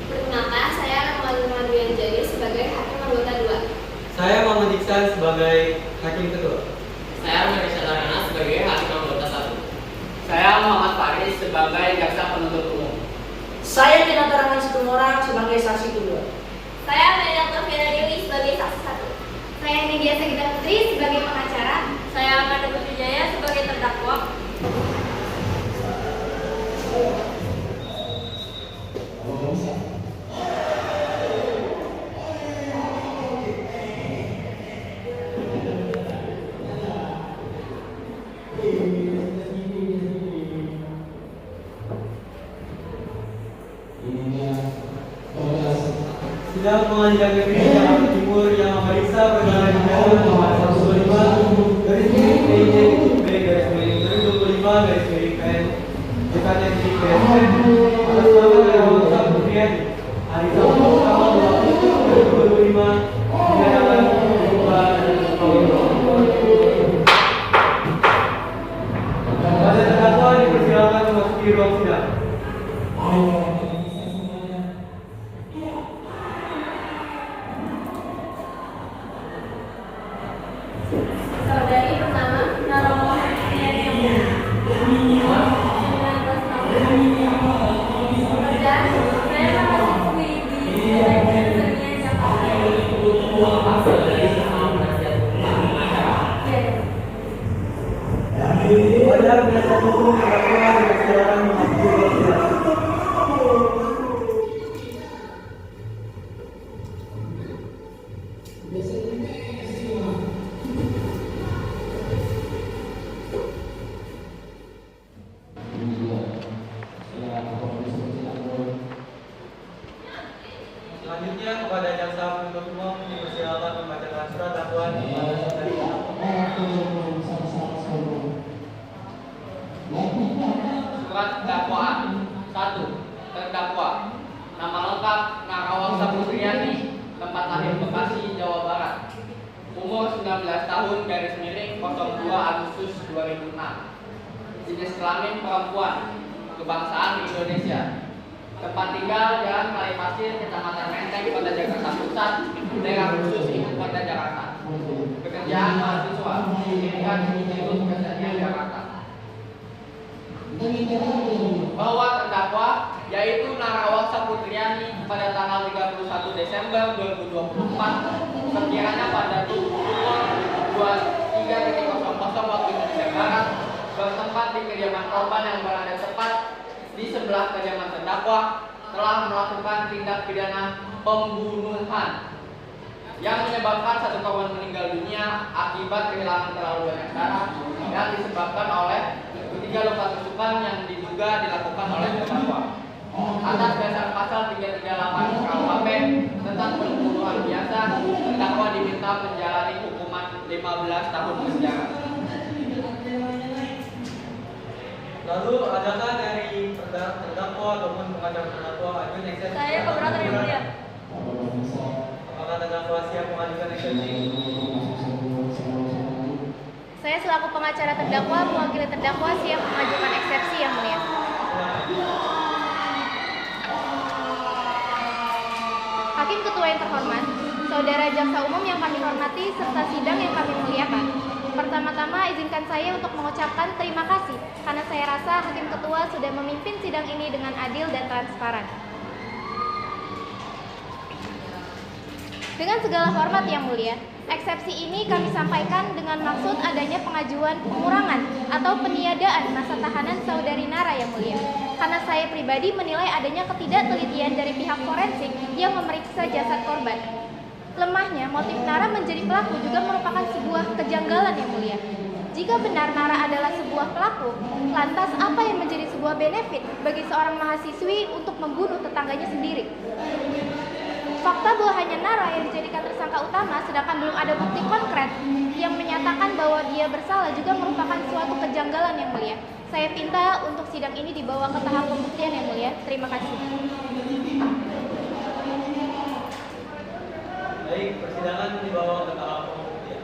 Perkenalkan, saya Rahman Madrian Jani sebagai Hakim Anggota 2. Saya Muhammad Iksan sebagai Hakim Ketua. Saya Manisha Tarana sebagai Hakim Anggota 1. Saya Muhammad Faris sebagai Jaksa Penuntut Umum. Saya Tina Tarangan Situmorang sebagai saksi kedua. Saya Medatul Fira Dewi sebagai saksi 1. Saya Nidia Sagita Putri sebagai pengacara. Saya Amanda Putri Jaya sebagai terdakwa. Sidang Pengadilan Negeri Jakarta Timur yang memeriksa perkara pidana nomor 125 garis miring PIJ B garis miring 2025 garis miring PN DKTP PSN atas nama Terdakwa Saputriani hari Sabtu tanggal 20 2025 dinyatakan berubah dan pada terdakwa dipersilakan memasuki ruang sidang. Saudari pertama, Naromo Hadian yang mulia. 19 tahun. Dan saya mahasiswi di Teknik Seni Jakarta. Pada penasihat hukum terdakwa dipersilakan memasuki ruang sidang. Selanjutnya kepada jaksa penuntut umum dipersilakan membacakan surat dakwaan kepada saudari Surat dakwaan 1. Terdakwa nama lengkap Narawang Saputriani, tempat lahir Bekasi, Jawa Barat. Umur 19 tahun garis miring 02 Agustus 2006. Jenis kelamin perempuan. Kebangsaan Indonesia. Tempat tinggal Jalan Kalipasir, Kecamatan Menteng, Kota Jakarta Pusat, daerah khusus Ibu Kota Jakarta. Pekerjaan mahasiswa, Pendidikan Institut Kesenian Jakarta. Bahwa terdakwa yaitu Narawang Saputriani pada tanggal 31 Desember 2024 sekiranya pada pukul 23.00 waktu Indonesia Barat bertempat di kediaman korban yang berada tepat di sebelah kediaman terdakwa telah melakukan tindak pidana pembunuhan yang menyebabkan satu korban meninggal dunia akibat kehilangan terlalu banyak darah yang disebabkan oleh ketiga luka tusukan yang diduga dilakukan oleh terdakwa. Atas dasar pasal 338 KUHP tentang pembunuhan biasa, terdakwa diminta menjalani hukuman 15 tahun penjara. Lalu adakah dari terdakwa ataupun pengacara terdakwa ajukan eksepsi? Saya keberatan yang mulia. Apakah terdakwa siap mengajukan eksepsi? Saya selaku pengacara terdakwa mewakili terdakwa siap mengajukan eksepsi yang mulia. Hakim Ketua yang terhormat, Saudara Jaksa Umum yang kami hormati serta sidang yang kami muliakan. Pertama-tama izinkan saya untuk mengucapkan terima kasih karena saya rasa Hakim Ketua sudah memimpin sidang ini dengan adil dan transparan. Dengan segala hormat yang mulia, eksepsi ini kami sampaikan dengan maksud adanya pengajuan pengurangan atau peniadaan masa tahanan Saudari Nara yang mulia. Karena saya pribadi menilai adanya ketidaktelitian dari pihak forensik yang memeriksa jasad korban. Lemahnya motif Nara menjadi pelaku juga merupakan sebuah kejanggalan yang mulia. Jika benar Nara adalah sebuah pelaku, lantas apa yang menjadi sebuah benefit bagi seorang mahasiswi untuk membunuh tetangganya sendiri? Fakta bahwa hanya Nara yang dijadikan tersangka utama sedangkan belum ada bukti konkret yang menyatakan bahwa dia bersalah juga merupakan suatu kejanggalan yang mulia. Saya minta untuk sidang ini dibawa ke tahap pembuktian yang mulia. Terima kasih. Baik, persidangan dibawa ke tahap pembuktian.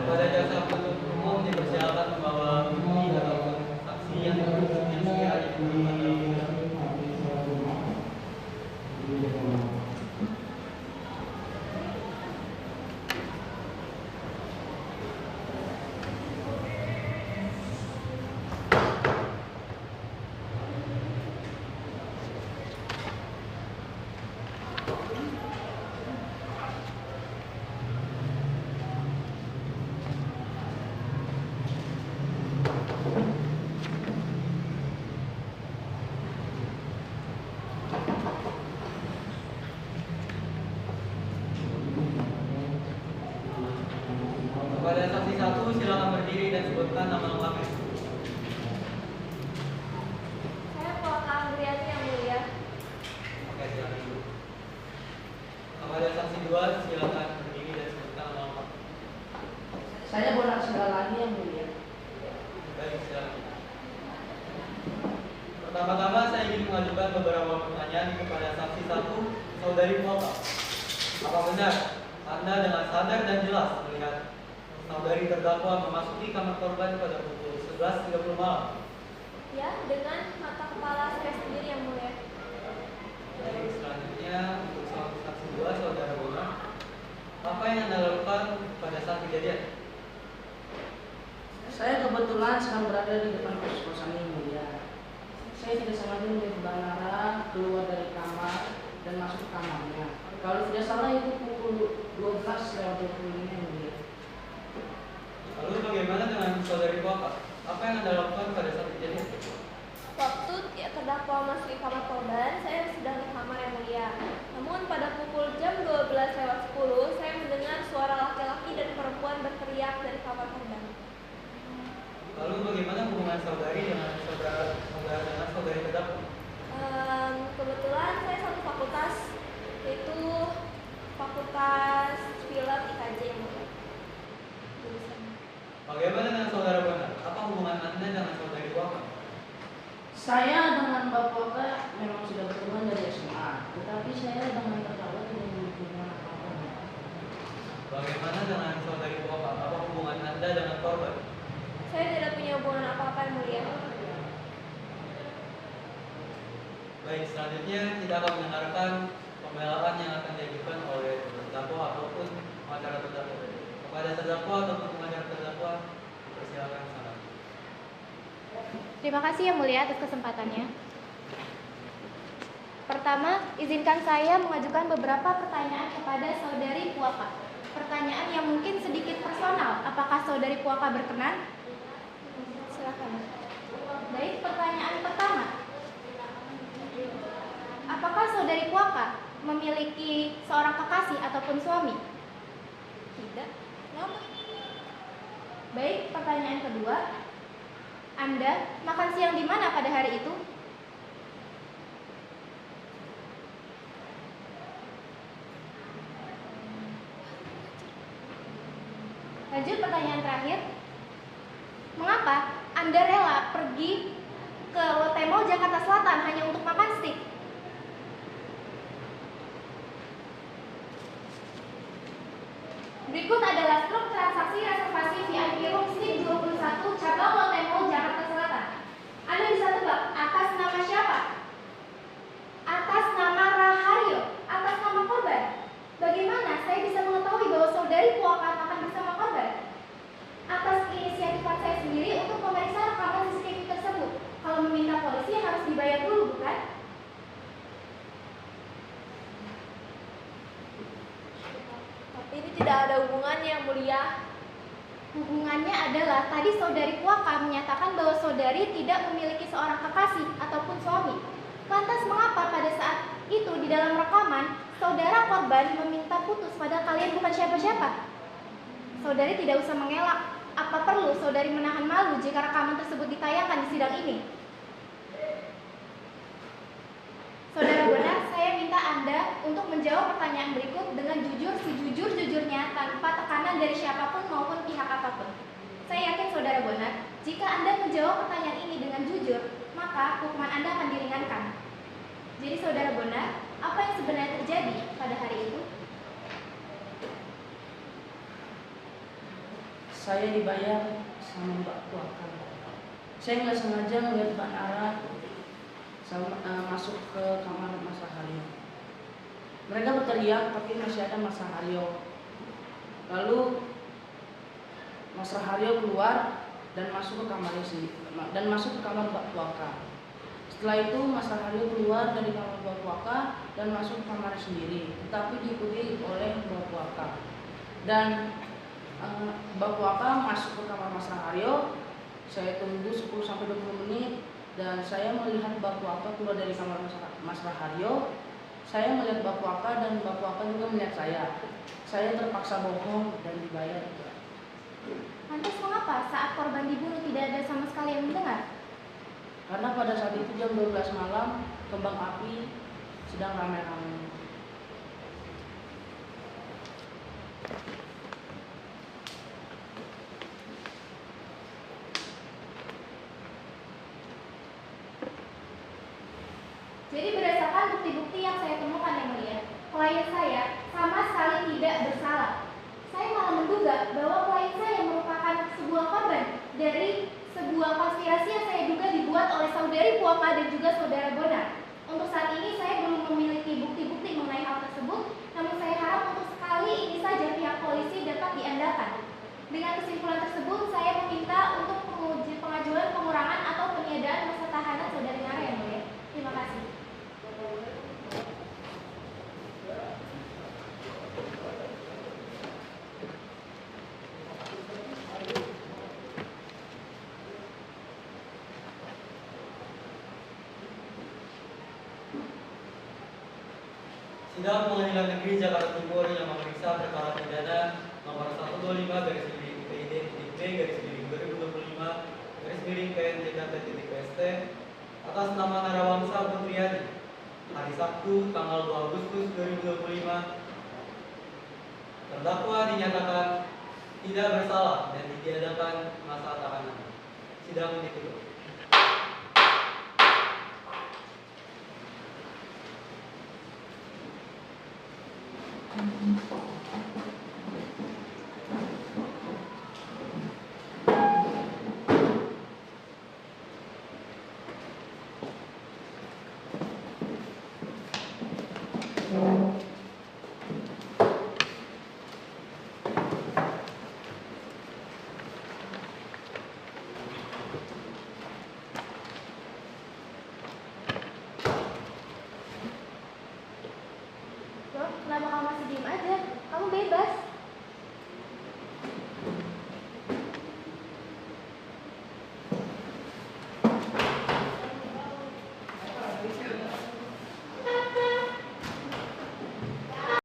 Kepada jaksa penuntut umum dipersilakan membawa bukti ataupun saksi yang sekiranya dibutuhkan dalam berdua silakan berdiri dan sebutkan nama lengkap. Saya Bonar Sigalani yang mulia. Baik, silakan. Pertama-tama saya ingin mengajukan beberapa pertanyaan kepada saksi satu, saudari Puaka. Apa benar Anda dengan sadar dan jelas melihat saudari terdakwa memasuki kamar korban pada pukul 11.30 malam? Ya, dengan mata kepala saya sendiri yang mulia. Baik, selanjutnya untuk saksi dua, saudara Bonar. Apa yang Anda lakukan pada saat kejadian? Saya kebetulan sedang berada di depan kos-kosan ini mulia. Saya tidak sengaja melihat Mbak Nara keluar dari kamar dan masuk ke kamarnya. Kalau tidak salah itu pukul 12.25 yang mulia. Lalu bagaimana dengan saudari Puaka? Apa yang Anda lakukan pada saat kejadian? Waktu terdakwa masuk di kamar korban, saya sedang di kamar yang mulia. Namun pada pukul jam 12.10, saya mendengar suara laki-laki dan perempuan berteriak dari kamar korban. Lalu bagaimana hubungan saudari dengan saudari terdakwa? Kebetulan saya satu fakultas, yaitu Fakultas Film IKJ yang mulia. Jurusan. Bagaimana dengan saudara Bonar? Apa hubungan Anda dengan saudari Puaka? Saya dengan Mbak Puaka memang sudah berteman dari SMA, tetapi saya dengan terdakwa tidak memiliki hubungan apa-apa. Bagaimana dengan saudari Puaka? Apa hubungan Anda dengan korban? Saya tidak punya hubungan apa-apa yang mulia. Baik, selanjutnya kita akan mendengarkan pembelaan yang akan diajukan oleh terdakwa ataupun pengacara terdakwa. Kepada terdakwa ataupun pengacara terdakwa, dipersilakan sana. Terima kasih yang mulia atas kesempatannya. Pertama, izinkan saya mengajukan beberapa pertanyaan kepada saudari Puaka. Pertanyaan yang mungkin sedikit personal. Apakah saudari Puaka berkenan? Silakan. Baik, pertanyaan pertama. Apakah saudari Puaka memiliki seorang kekasih ataupun suami? Tidak. Kenapa? Baik, pertanyaan kedua. Anda makan siang di mana pada hari itu? Lanjut pertanyaan terakhir. Mengapa Anda rela pergi ke Lotte Mall Jakarta Selatan hanya untuk makan steak? Berikut adalah struk transaksi reservasi VIP room steak 21 cabang Lotte Mall Jakarta Selatan. Anda bisa tebak atas nama siapa? Atas nama Rahario, atas nama korban. Bagaimana saya bisa mengetahui bahwa saudari Puaka makan bersama korban? Atas inisiatif saya sendiri untuk memeriksa rekaman CCTV tersebut. Kalau meminta polisi harus dibayar dulu, bukan? Tapi ini tidak ada hubungannya yang mulia. Hubungannya adalah tadi saudari Puaka menyatakan bahwa saudari tidak memiliki seorang kekasih ataupun suami. Lantas mengapa pada saat itu di dalam rekaman saudara korban meminta putus padahal kalian bukan siapa-siapa? Saudari tidak usah mengelak. Apa perlu saudari menahan malu jika rekaman tersebut ditayangkan di sidang ini? Saudara Bonar, saya minta Anda untuk menjawab pertanyaan berikut dengan jujur sejujur-jujurnya tanpa tekanan dari siapapun maupun pihak apapun. Saya yakin Saudara Bonar, jika Anda menjawab pertanyaan ini dengan jujur, maka hukuman Anda akan diringankan. Jadi Saudara Bonar, apa yang sebenarnya terjadi pada hari itu? Saya dibayar sama Mbak Puaka. Saya nggak sengaja melihat Mbak Nara masuk ke kamar Mas Rahario. Mereka berteriak tapi masih ada Mas Rahario. Lalu Mas Rahario keluar dan masuk ke kamarnya dan masuk ke kamar Mbak Puaka. Setelah itu Mas Rahario keluar dari kamar Mbak Puaka dan masuk ke kamarnya sendiri, tetapi diikuti oleh Mbak Puaka. Dan Mbak Puaka masuk ke kamar Mas Rahario. Saya tunggu 10-20 menit. Dan saya melihat Mbak Puaka keluar dari kamar Mas Rahario. Saya melihat Mbak Puaka dan Mbak Puaka juga melihat saya. Saya terpaksa bohong dan dibayar. Lantas mengapa saat korban dibunuh tidak ada sama sekali yang mendengar? Karena pada saat itu jam 12 malam, kembang api sedang ramai-ramai. Jadi berdasarkan bukti-bukti yang saya temukan yang mulia, klien saya sama sekali tidak bersalah. Saya malah menduga bahwa klien saya merupakan sebuah korban dari sebuah konspirasi yang saya duga dibuat oleh saudari Puaka dan juga saudara Bonar. Untuk saat ini saya belum memiliki bukti-bukti mengenai hal tersebut, namun saya harap untuk sekali ini saja pihak polisi dapat diandalkan. Dengan kesimpulan tersebut, saya meminta untuk pengajuan pengurangan atau peniadaan masa tahanan saudari Nara yang mulia. Terima kasih. Sidang Pengadilan Negeri Jakarta Timur yang memeriksa perkara pidana nomor 125/PID-B/2025/PN-JKT.PST atas nama Narawangsa Putriani hari Sabtu tanggal 2 Agustus 2025. Terdakwa dinyatakan tidak bersalah dan ditiadakan masa tahanan. Sidang ditutup. Loh, kenapa kamu masih diem aja? Kamu bebas.